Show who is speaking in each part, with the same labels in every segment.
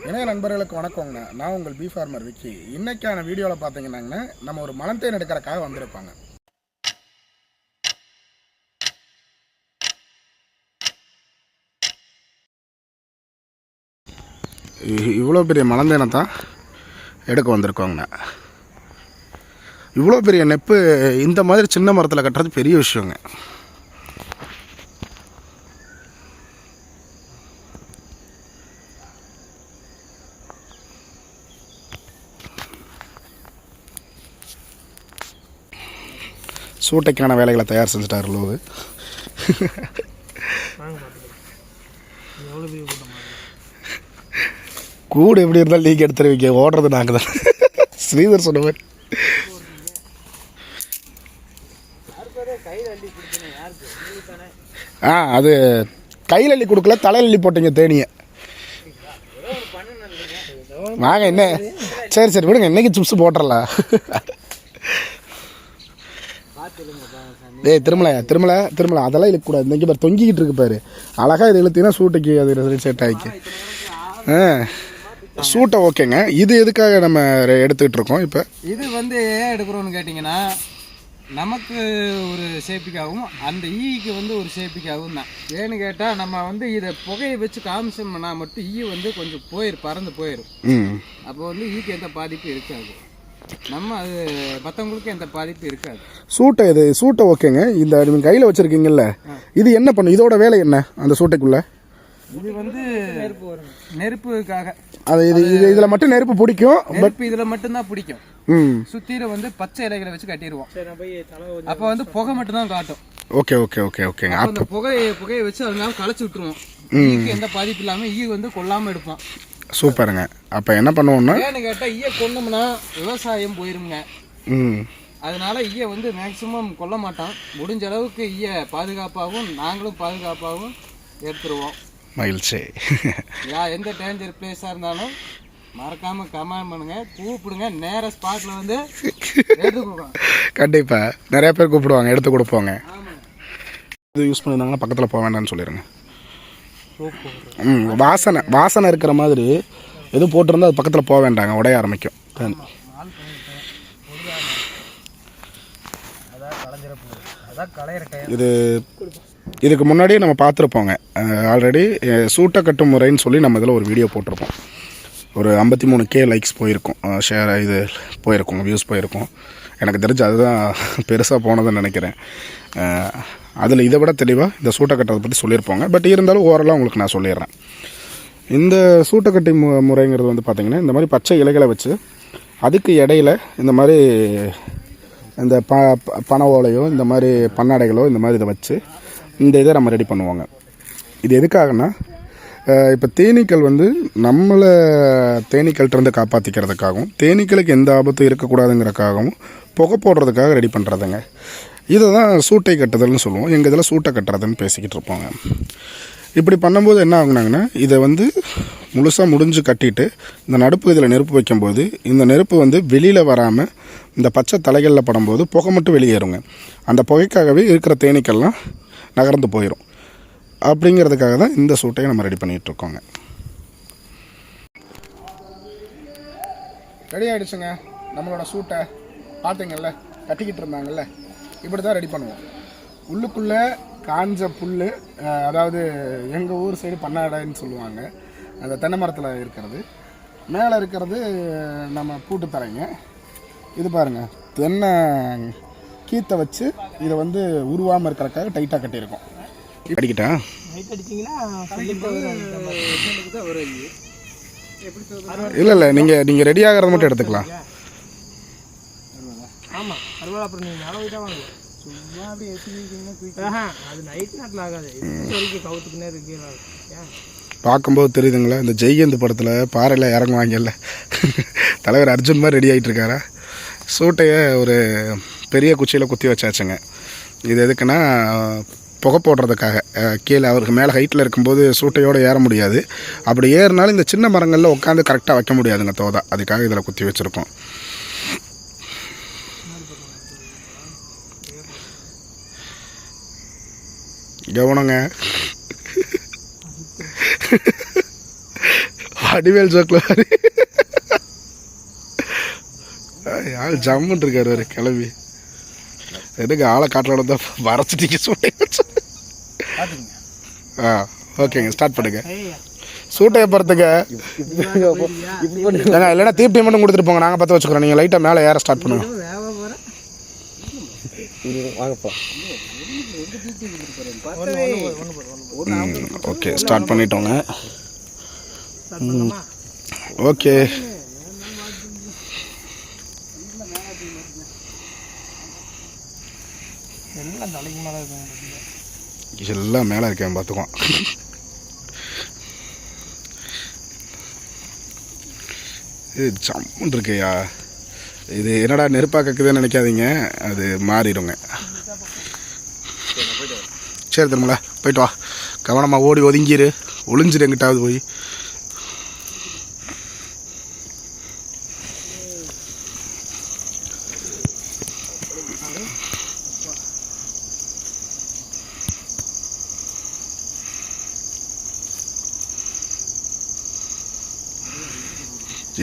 Speaker 1: இணைய நண்பர்களுக்கு வணக்கங்கண்ணா. நான் உங்கள் பி ஃபார்மர் விக்கி. இன்னைக்கான வீடியோவில் பார்த்தீங்கன்னாங்கண்ணா நம்ம ஒரு மலத்தேன் எடுக்கிறக்காக வந்திருப்பாங்க. இவ்வளோ பெரிய மலந்தேனை தான் எடுக்க வந்திருக்கோங்கண்ணா. இவ்வளோ பெரிய நெப்பு இந்த மாதிரி சின்ன மரத்தில் கட்டுறது பெரிய விஷயங்க. சூட்டைக்கான வேலைகளை தயார் செஞ்சுட்டார் லோவு. கூடு எப்படி இருந்தாலும் நீங்கள் எடுத்துருவீங்க, ஓடுறது நாங்கள் தான். ஸ்ரீதர் சொன்ன மாதிரி அது கையில் அள்ளி கொடுக்கல, தலையில் அள்ளி போட்டீங்க தேனியை. வாங்க என்ன, சரி சரி விடுங்க, இன்னைக்கு சிப்ஸ் போட்டுடலாம். திருமலை அதெல்லாம் இழுக்கக்கூடாது. இன்றைக்கி பாரு தொங்கிக்கிட்டு இருக்கு பாரு, அழகாக இது இழுத்தீங்கன்னா சூட்டைக்கு அது செட் ஆகிக்கு. சூட்டை ஓகேங்க. இது எதுக்காக நம்ம எடுத்துக்கிட்டு இருக்கோம் இப்போ? இது
Speaker 2: வந்து ஏன் எடுக்கிறோன்னு கேட்டிங்கன்னா, நமக்கு ஒரு சேஃப்டிக்காகவும் அந்த ஈக்கு வந்து ஒரு சேஃப்டிக்காகவும் தான். ஏன்னு கேட்டால் நம்ம வந்து இதை புகையை வச்சு காமிச்சோம்னா மட்டும் ஈ வந்து கொஞ்சம் பறந்து போயிடும். அப்போ வந்து ஈக்கு எந்த பாதிப்பும் இருக்காது, நம்ம அது மற்றவங்களுக்கு எந்த பாதிப்பு இருக்காது.
Speaker 1: சூட்டை ஓகேங்க. இந்த நீங்கள் கையில் வச்சுருக்கீங்கல்ல, இது என்ன பண்ணும்? இதோட வேலை என்ன அந்த சூட்டைக்குள்ளே?
Speaker 2: இது வந்து நெருப்புக்காக.
Speaker 1: அது இதில் மட்டும் நெருப்பு பிடிக்கும்,
Speaker 2: பட் இதில் மட்டும்தான் பிடிக்கும். சுற்றில வந்து பச்சை இலைகளை வச்சு கட்டிடுவோம். அப்போ வந்து புகை மட்டும்தான் காட்டும்.
Speaker 1: ஓகே ஓகே ஓகே ஓகேங்க.
Speaker 2: அந்த புகையை வச்சு அதனால களைச்சி விட்டுருவோம். ஈக்கு எந்த பாதிப்பு இல்லாமல் ஈ வந்து கொல்லாமல் எடுப்போம்.
Speaker 1: சூப்பருங்க. அப்போ என்ன பண்ணுவோம்னா,
Speaker 2: ஏன்னு கேட்டால் ஈய கொண்டோம்னா விவசாயம் போயிருங்க. அதனால ஈய வந்து மேக்சிமம் கொல்ல மாட்டோம். முடிஞ்ச அளவுக்கு ஈய பாதுகாப்பாகவும் நாங்களும் பாதுகாப்பாகவும் எடுத்துருவோம்.
Speaker 1: மகிழ்ச்சி.
Speaker 2: எந்த டேஞ்சர் பிளேஸாக இருந்தாலும் மறக்காமல் கமெண்ட் பண்ணுங்க, கூப்பிடுங்க. நேராக ஸ்பாட்டில் வந்து எடுத்து கொடுப்போம்.
Speaker 1: கண்டிப்பாக நிறைய பேர் கூப்பிடுவாங்க, எடுத்து கொடுப்போங்க. இது யூஸ் பண்ணியிருந்தாங்கன்னா பக்கத்தில் போக வேண்டாம்னு சொல்லிடுங்க. வாசனை இருக்கிற மாதிரி எதுவும் போட்டிருந்தா அது பக்கத்தில் போக வேண்டாங்க, உடைய ஆரம்பிக்கும். இதுக்கு முன்னாடியே நம்ம பார்த்துருப்போங்க. ஆல்ரெடி சூட்டை கட்டும் முறைன்னு சொல்லி நம்ம இதில் ஒரு வீடியோ போட்டிருப்போம். ஒரு 53K லைக்ஸ் போயிருக்கும், ஷேர் இது போயிருக்கோங்க, வியூஸ் போயிருக்கும். எனக்கு தெரிஞ்சு அதுதான் பெருசாக போனதுன்னு நினைக்கிறேன். அதில் இதை விட தெளிவாக இந்த சூட்டை கட்டுறதை பற்றி சொல்லியிருப்போங்க. பட் இருந்தாலும் ஓரளவு உங்களுக்கு நான் சொல்லிடுறேன். இந்த சூட்டை கட்டி முறைங்கிறது வந்து பார்த்திங்கன்னா, இந்த மாதிரி பச்சை இலைகளை வச்சு அதுக்கு இடையில இந்த மாதிரி இந்த பனை ஓலையோ இந்த மாதிரி பன்னாடைகளோ இந்த மாதிரி இதை வச்சு இந்த இதை நம்ம ரெடி பண்ணுவோங்க. இது எதுக்காகனா, இப்போ தேனீக்கள் வந்து நம்மளை தேனீக்கள்கிட்டருந்து காப்பாற்றிக்கிறதுக்காகவும் தேனீக்களுக்கு எந்த ஆபத்தும் இருக்கக்கூடாதுங்கிறதுக்காகவும் புகை போடுறதுக்காக ரெடி பண்ணுறதுங்க. இதை தான் சூட்டை கட்டுதல்னு சொல்லுவோம். எங்கள் இதில் சூட்டை கட்டுறதுன்னு பேசிக்கிட்டு இருப்போங்க. இப்படி பண்ணும்போது என்ன ஆகுனாங்கன்னா, இதை வந்து முழுசாக முடிஞ்சு கட்டிட்டு இந்த நடுப்பு இதில் நெருப்பு வைக்கும்போது இந்த நெருப்பு வந்து வெளியில் வராமல் இந்த பச்சை தலைகளில் படும்போது புகை மட்டும் வெளியேறுங்க. அந்த புகைக்காகவே இருக்கிற தேனீக்கள்லாம் நகர்ந்து போயிடும். அப்படிங்கிறதுக்காக தான் இந்த சூட்டையை நம்ம ரெடி பண்ணிகிட்ருக்கோங்க. ரெடி ஆகிடுச்சுங்க நம்மளோட சூட்டை. பார்த்தீங்கல்ல, கட்டிக்கிட்டு இருந்தாங்கல்ல, இப்படி தான் ரெடி பண்ணுவோம். உள்ளுக்குள்ளே காஞ்ச புல், அதாவது எங்கள் ஊர் சைடு பண்ணாடைன்னு சொல்லுவாங்க, அந்த தென்னை மரத்தில் இருக்கிறது. மேலே இருக்கிறது நம்ம பூட்டு தரைங்க. இது பாருங்கள், தென்னை கீத்தை வச்சு இதை வந்து உருவாமல் இருக்கிறக்காக டைட்டாக கட்டியிருக்கோம். அடிக்கிட்டா இல்லை நீங்கள் ரெடி ஆகிறத மட்டும் எடுத்துக்கலாம். பார்க்கும்போது தெரியுதுங்களா, இந்த ஜெய்கந்த் படத்தில் பாறையில் இறங்குவாங்கல்ல, தலைவர் அர்ஜுன் மாதிரி ரெடி ஆகிட்டு இருக்காரா. சூட்டையை ஒரு பெரிய குச்சியில் குத்தி வச்சாச்சுங்க. இது எதுக்குன்னா, புகை போடுறதுக்காக. கீழே அவருக்கு மேலே ஹைட்டில் இருக்கும்போது சூட்டையோடு ஏற முடியாது. அப்படி ஏறினாலும் இந்த சின்ன மரங்களில் உட்காந்து கரெக்டாக வைக்க முடியாதுங்க தோதா, அதுக்காக இதில் குத்தி வச்சுருக்கோம். கவனங்க, வடிவேல் ஜோக்கில் மாதிரி ஆள் ஜம்முன்னு இருக்காரு ஒரு கிளம்பி. எதுக்கு ஆளை காட்டில் தான் வரைச்சிட்டீங்க சூட்டைங்க. ஆ ஓகேங்க, ஸ்டார்ட் பண்ணுங்க. சூட்டையை பொறுத்துங்க இல்லைன்னா தீப்டி மட்டும் கொடுத்துட்டு போங்க, நாங்கள் பற்ற வச்சுக்கிறோம். நீங்கள் லைட்டாக மேலே ஏற ஸ்டார்ட் பண்ணுங்க. Okay, start பண்ணிட்டோங்க. ஓகே, எல்லாம் மேலே இருக்கேன் பார்த்துக்குவோம். இது ஜம்முன்னு இருக்கையா. இது என்னடா நெருப்பாக கக்குதுன்னு நினைக்காதீங்க, அது மாறிடுங்க. சரி திரும்பல போயிட்டு வா, கவனமாக ஓடி ஒதுங்கிடு, ஒளிஞ்சிடு எங்கிட்டாவது போய்.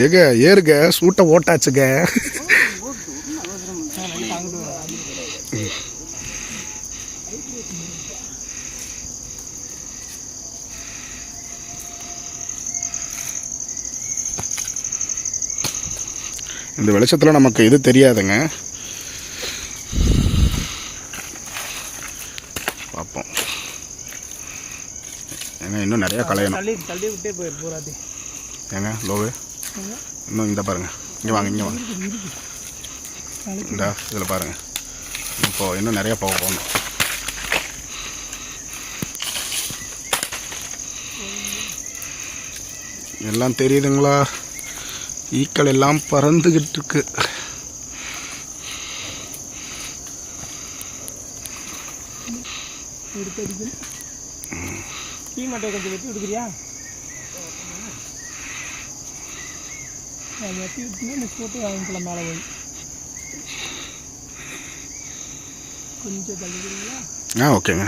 Speaker 1: ஏங்க ஏறுங்க, சூட்டை ஓட்டாச்சுங்க. இந்த வெளிச்சத்தில் நமக்கு இது தெரியாதுங்க, பார்ப்போம். ஏங்க இன்னும் நிறையா கலையணும். ஏங்க லோவு இன்னும் இந்த பாருங்கள், இங்கே வாங்க இங்கே வாங்க, இந்த இதில் பாருங்கள். இப்போது இன்னும் நிறையா போகணும். எல்லாம் தெரியுதுங்களா? ஈக்கள் எல்லாம் பறந்துக்கிட்டு இருக்கு. ஆ ஓகேங்க.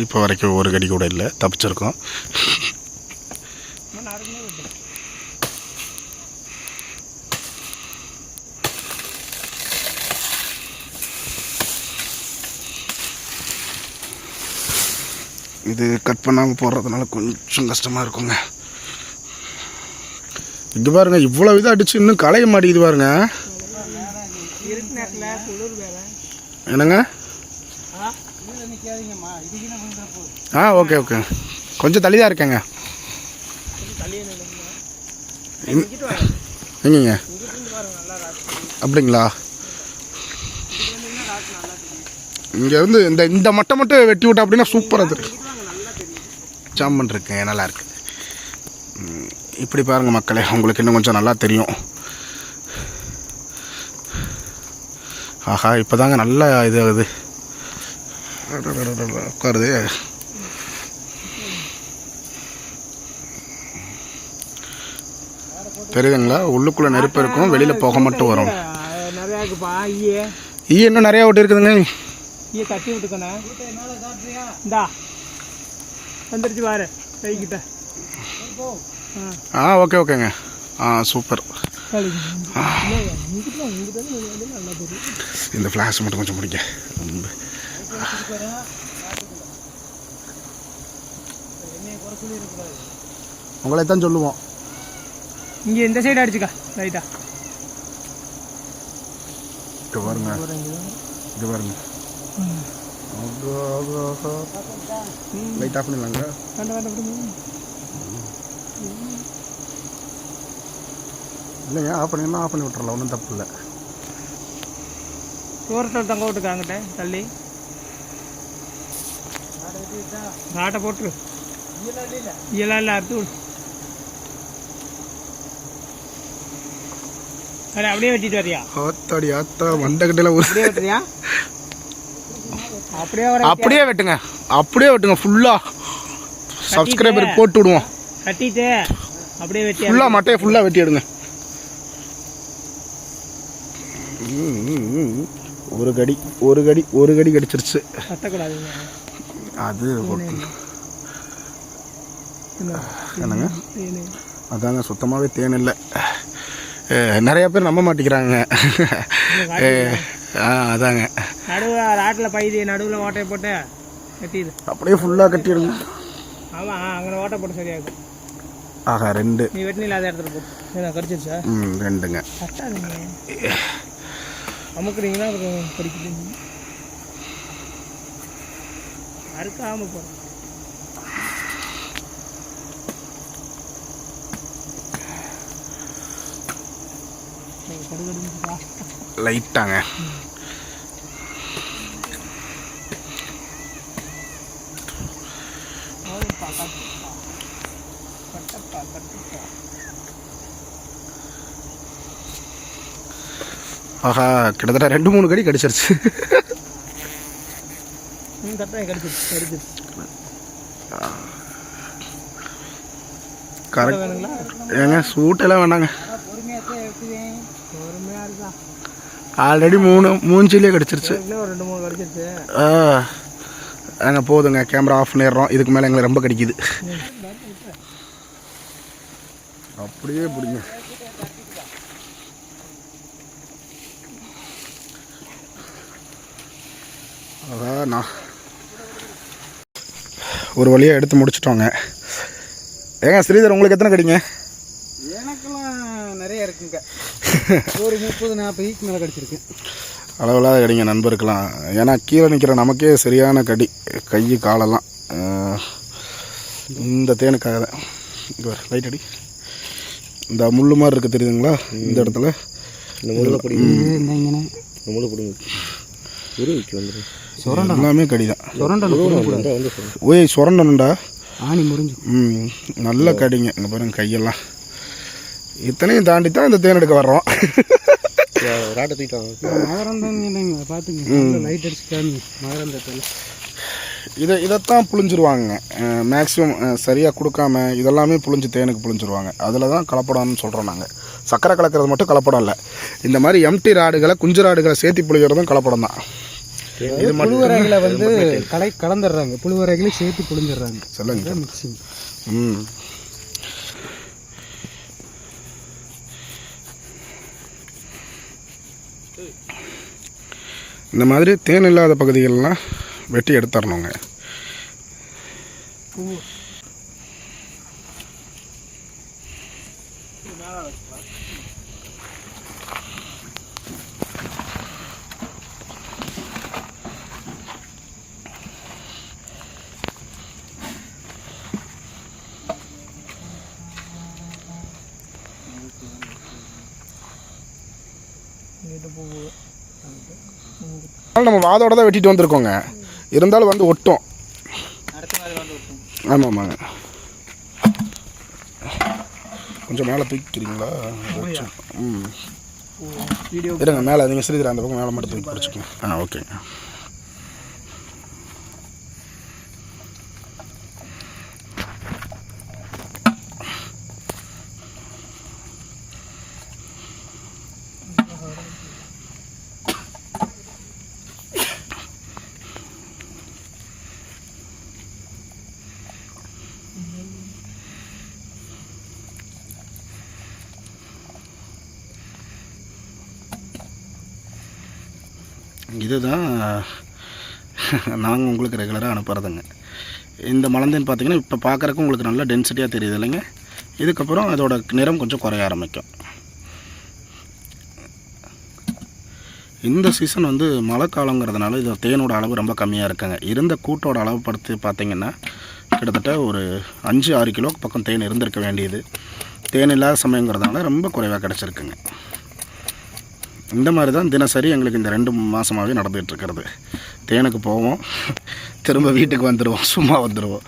Speaker 1: இப்போ வரைக்கும் ஒரு கடி கூட இல்லை, தப்பிச்சிருக்கோம். இது கட் பண்ணாமல் போடுறதுனால கொஞ்சம் கஷ்டமாக இருக்குங்க. இது பாருங்க, இவ்வளோ இதாக அடிச்சு இன்னும் களைய மாட்டேங்குது பாருங்க. என்னங்க? ஆ ஓகே ஓகே, கொஞ்சம் தள்ளி தான் இருக்கேங்க. எங்கங்க? அப்படிங்களா? இங்கே இருந்து இந்த மட்டை மட்டும் வெட்டி விட்டா அப்படின்னா சூப்பராக தெரியும். ஜாமன் இருக்கு, நல்லா இருக்கு. இப்படி பாருங்க மக்களே, உங்களுக்கு இன்னும் கொஞ்சம் நல்லா தெரியும். ஆஹா, இப்போதாங்க நல்லா இது ஆகுது, உட்காருது. தெரியுதுங்களா? உள்ளுக்குள்ளே நெருப்பு இருக்கும், வெளியில் போக மட்டும் வரும். ஈ இன்னும் நிறையா ஓட்டி இருக்குதுங்க.
Speaker 3: கட்டி விட்டுக்கண்ணா, இந்தா வந்துருச்சு பாரு கைக்கிட்ட.
Speaker 1: ஆ ஓகே ஓகேங்க. ஆ சூப்பர். இந்த ஃப்ளாஷ் மட்டும் கொஞ்சம் முடிக்க. உங்களை தான் சொல்லுவோம்.
Speaker 3: இங்கே இந்த சைடு அடிச்சுக்கா ரைட்டா.
Speaker 1: இது பாருங்க, இது பாருங்க. லைட் ஆஃப் பண்ணலாங்க. இல்லைங்க, ஆஃப் பண்ணிங்கன்னா ஆஃப் பண்ணி விட்டுறலாம், ஒன்றும் தப்பு இல்லை.
Speaker 3: தூரத்தில் தங்க விட்டுக்காங்கிட்ட தள்ளி நாட்டை போட்டுரு. இயலாம் இல்லை அறுத்து விடு. அட அப்படியே வெட்டிட்டு வரியா?
Speaker 1: ஆத்தாடி ஆத்தா, மண்டக்கிட்டலாம் ஒரு
Speaker 3: அப்படியே வெட்டுறியா?
Speaker 1: அப்படியே வெட்டுங்க, அப்படியே வெட்டுங்க. ஃபுல்லாக சப்ஸ்கிரைபருக்கு போட்டு விடுவோம்.
Speaker 3: கட்டிட்டு அப்படியே வெட்டி
Speaker 1: ஃபுல்லாக மட்டையை ஃபுல்லாக வெட்டி எடுங்க. ஒரு கடி கடிச்சிருச்சு.
Speaker 3: கட்டக்கூடாதுங்க.
Speaker 1: அது ஓகே. என்னங்க அதாங்க சுத்தமாகவே தேன் இல்லை. நிறையா பேர் நம்ப மாட்டேங்கிறாங்க. அதாங்க
Speaker 3: நடுவில் ராட்டில் பைது நடுவில் ஓட்டையை போட்டு கட்டிடு,
Speaker 1: அப்படியே ஃபுல்லாக கட்டிடுங்க.
Speaker 3: ஆமாம் அங்கே ஓட்டை போட்டு சரியாகும்.
Speaker 1: ஆஹா 2
Speaker 3: நீ வெட்டின இல்லாத இடத்துல போட்டு கடிச்சிருச்சா?
Speaker 1: 2ங்க.
Speaker 3: கட்டாதுங்க அமுக்குறீங்களா அப்புறம் கடிக்குது. அறுக்காமல் போகிறோம்.
Speaker 1: லைட்டாங்க. ஆஹா கிட்டத்தட்ட 2-3 கடி கடிச்சிருச்சு. கரெக்ட் ஏங்க சூட்டெல்லாம் வேண்டாங்க. ஆல்ரெடி 3 மூஞ்சிலே கடிச்சிருச்சு.
Speaker 3: 2-3 கடிச்சிருச்சு.
Speaker 1: ஏங்க போதுங்க, கேமரா ஆஃப் பண்ணிடுறோம். இதுக்கு மேலே எங்களை ரொம்ப கடிக்குது. அப்படியே பிடிங்க. அதான் நான் ஒரு வழியாக எடுத்து முடிச்சிட்டோங்க. ஏங்க ஸ்ரீதர் உங்களுக்கு எத்தனை கடிங்க?
Speaker 2: எனக்கெல்லாம் நிறைய இருக்குங்க. ஒரு 30-40 மேலே கடிச்சிருக்கு.
Speaker 1: அளவில்லாத கடிங்க நண்பருக்கெல்லாம். ஏன்னா கீழே நிற்கிற நமக்கே சரியான கடி, கை காலெல்லாம். இந்த தேனுக்காக தான். இங்கே லைட் அடி. இந்த முள்ளு மாதிரி இருக்குது தெரியுதுங்களா? இந்த இடத்துல எல்லாமே கடி தான். ஓய் சுரண்டனுண்டா
Speaker 2: ஆணி முறிஞ்சு.
Speaker 1: நல்ல கடிங்க. இங்கே பாருங்க கையெல்லாம். இத்தனையும் தாண்டி தான் இந்த தேன் எடுக்க வர்றோம். இதைத்தான் புழிஞ்சிருவாங்க மேக்ஸிமம். சரியாக கொடுக்காம இதெல்லாமே புழிஞ்சு தேனுக்கு புழிஞ்சிருவாங்க. அதில் தான் கலப்படம்னு சொல்கிறோம் நாங்கள். சக்கரை கலக்கிறது மட்டும் கலப்படம் இல்லை. இந்த மாதிரி எம்டி ராடுகளை குஞ்சு ராடுகளை சேர்த்து புழிகிறதும் கலப்படம் தான்.
Speaker 2: இது புழுவரைகளை வந்து கலந்துடுறாங்க. புழுவரைகளை சேர்த்து புழிஞ்சிடுறாங்க.
Speaker 1: சொல்லுங்க
Speaker 2: மிக்சிங்.
Speaker 1: இந்த மாதிரி தேன் இல்லாத பகுதிகளெலாம் வெட்டி எடுத்துடணுங்க. நம்ம வாதோட தான் வெட்டிட்டு வந்திருக்கோங்க. இருந்தாலும் வந்து ஒட்டும். ஆமாம் ஆமாங்க. கொஞ்சம் மேலே தூக்கிக்கிறீங்களா? இருங்க மேலே நீங்கள் ஸ்ரீதர் அந்த பக்கம் மேலே மட்டும் தூக்கி பிடிச்சிக்கோங்க. ஓகேங்க. இதுதான் நாங்கள் உங்களுக்கு ரெகுலராக அனுப்புகிறதுங்க. இந்த மலந்தேன் பார்த்திங்கன்னா இப்போ பார்க்குறக்கு உங்களுக்கு நல்லா டென்சிட்டியாக தெரியுது இல்லைங்க. இதுக்கப்புறம் அதோட நிறம் கொஞ்சம் குறைய ஆரம்பிக்கும். இந்த சீசன் வந்து மழை காலங்கிறதுனால இது தேனோட அளவு ரொம்ப கம்மியாக இருக்குங்க. இருந்த கூட்டோட அளவு படுத்து பார்த்திங்கன்னா கிட்டத்தட்ட ஒரு 5-6 கிலோ பக்கம் தேன் இருந்திருக்க வேண்டியது. தேன் இல்லாத சமயங்கிறதுனால ரொம்ப குறைவாக கிடச்சிருக்குங்க. இந்த மாதிரி தான் தினசரி எங்களுக்கு இந்த 2 மாதமாகவே நடந்துகிட்ருக்கிறது. தேனுக்கு போவோம், திரும்ப வீட்டுக்கு வந்துடுவோம், சும்மா வந்துடுவோம்.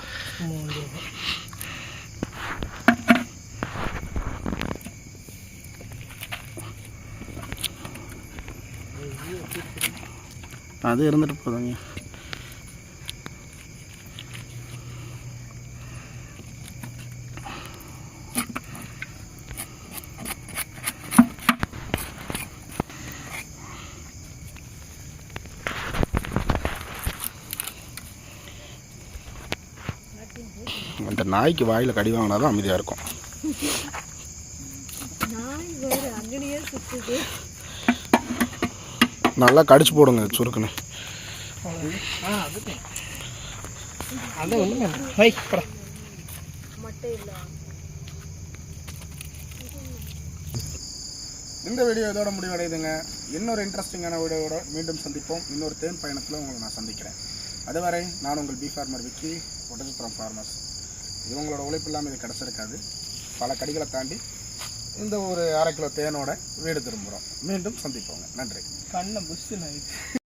Speaker 1: அது இருந்துட்டு போதாங்க. அந்த நாய்க்கு வாயில் கடி வாங்கினா தான் அமைதியாக இருக்கும். நல்லா கடிச்சு போடுங்க சுருக்குன்னு.
Speaker 3: அது ஒன்றுமே ஹை படா.
Speaker 1: இந்த வீடியோ இதோட முடிவடையுதுங்க. இன்னொரு இன்ட்ரெஸ்டிங்கான வீடியோவோட மீண்டும் சந்திப்போம். இன்னொரு தேன் பயணத்தில் உங்களை நான் சந்திக்கிறேன். அதுவரை நான் உங்கள் பி ஃபார்மர் விக்கி, ஒட்டச்சத்திரம் ஃபார்மர்ஸ். இது உங்களோட உழைப்பு இல்லாமல் இது கிடச்சிருக்காது. பல கடிகளை தாண்டி இந்த ஒரு 1/2 கிலோ தேனோட வீடு திரும்புகிறோம். மீண்டும் சந்திப்போங்க. நன்றி.
Speaker 3: கண்ணை புஷ்